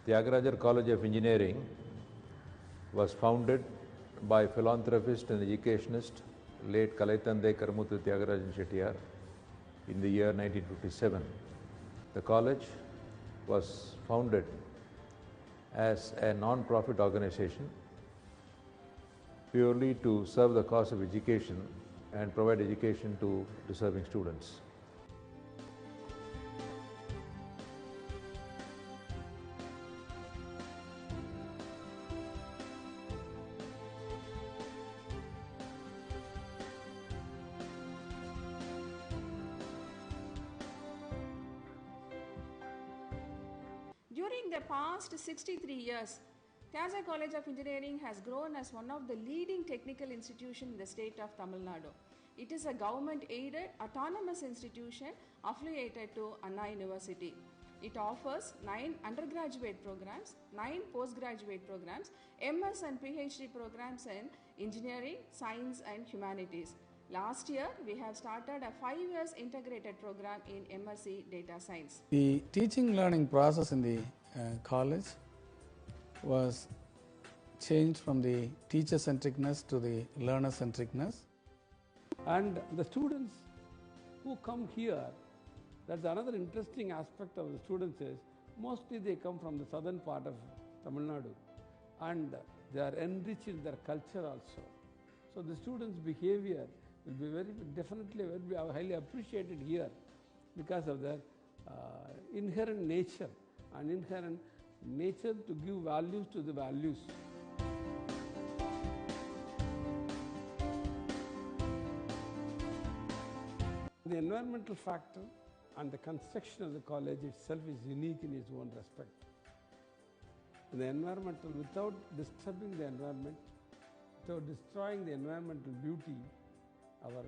Tyagarajar College of Engineering was founded by philanthropist and educationist late Kalaitande Karamuthu Tyagarajan Chettiar in the year 1957. The college was founded as a non-profit organization purely to serve the cause of education and provide education to deserving students. During the past 63 years, Tyagarajar College of Engineering has grown as one of the leading technical institutions in the state of Tamil Nadu. It is a government-aided autonomous institution affiliated to Anna University. It offers 9 undergraduate programs, 9 postgraduate programs, MS and PhD programs in engineering, science and humanities. Last year, we have started a 5 years integrated program in MSc Data Science. The teaching learning process in the college was changed from the teacher centricness to the learner centricness. And the students who come here, that's another interesting aspect of the students is mostly they come from the southern part of Tamil Nadu and they are enriched in their culture also. So the students' behavior will be definitely highly appreciated here because of their inherent nature and inherent nature to give values to the values. The environmental factor and the construction of the college itself is unique in its own respect. The environmental, without disturbing the environment, without destroying the environmental beauty, our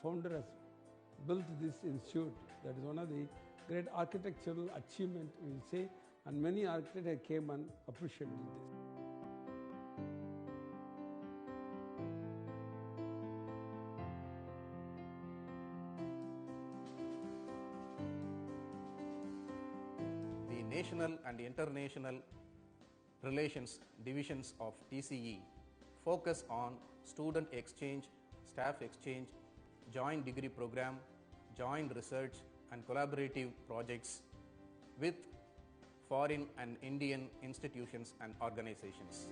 founder has built this institute. That is one of the great architectural achievements, we will say, and many architects came and appreciated this. The national and international relations divisions of TCE focus on student exchange, staff exchange, joint degree program, joint research and collaborative projects with foreign and Indian institutions and organizations.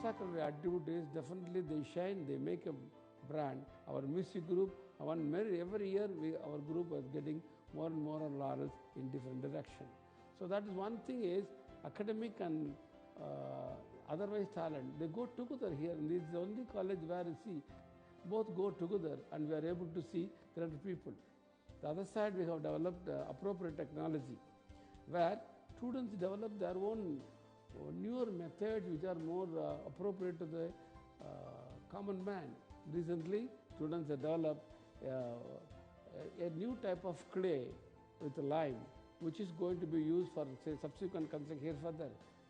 Extracurricular activities, definitely they shine, they make a brand. Our music group, every year our group was getting more and more laurels in different directions. So that is one thing is academic and otherwise talent, they go together here, and this is the only college where you see both go together and we are able to see 300 people. The other side we have developed appropriate technology where students develop their own newer methods which are more appropriate to the common man. Recently, students have developed a new type of clay with lime, which is going to be used for say subsequent construction here further.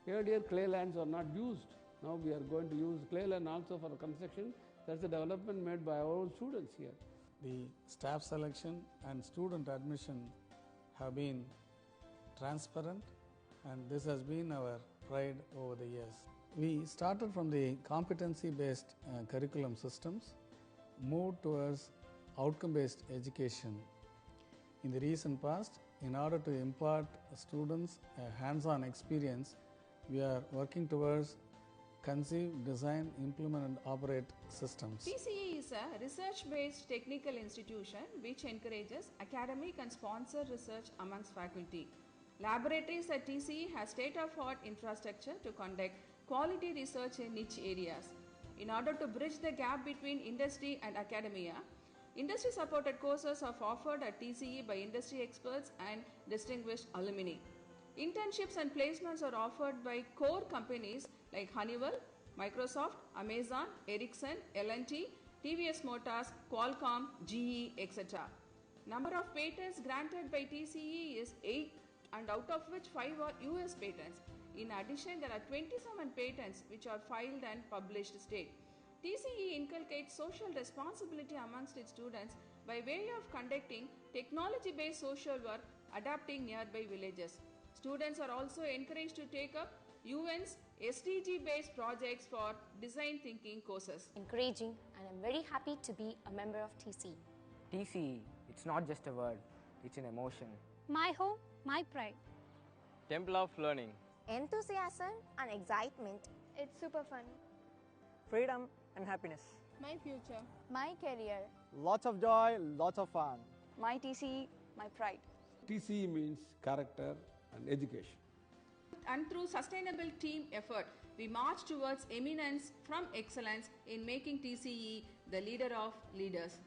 Earlier clay lands are not used. Now we are going to use clay land also for construction. That's a development made by our own students here. The staff selection and student admission have been transparent, and this has been our pride over the years. We started from the competency-based curriculum systems, moved towards outcome-based education. In the recent past, in order to impart students a hands-on experience, we are working towards conceive, design, implement and operate systems. TCE is a research-based technical institution which encourages academic and sponsored research amongst faculty. Laboratories at TCE have state-of-the-art infrastructure to conduct quality research in niche areas. In order to bridge the gap between industry and academia, industry-supported courses are offered at TCE by industry experts and distinguished alumni. Internships and placements are offered by core companies like Honeywell, Microsoft, Amazon, Ericsson, L&T, TVS Motors, Qualcomm, GE, etc. Number of patents granted by TCE is 8, and out of which 5 are US patents. In addition, there are 27 patents which are filed and published state. TCE inculcates social responsibility amongst its students by way of conducting technology-based social work adapting nearby villages. Students are also encouraged to take up UN's SDG-based projects for design thinking courses. Encouraging, and I'm very happy to be a member of TCE. TCE, it's not just a word, it's an emotion. My home, my pride. Temple of learning. Enthusiasm and excitement. It's super fun. Freedom and happiness. My future. My career. Lots of joy, lots of fun. My TCE, my pride. TCE means character and education. And through sustainable team effort, we march towards eminence from excellence in making TCE the leader of leaders.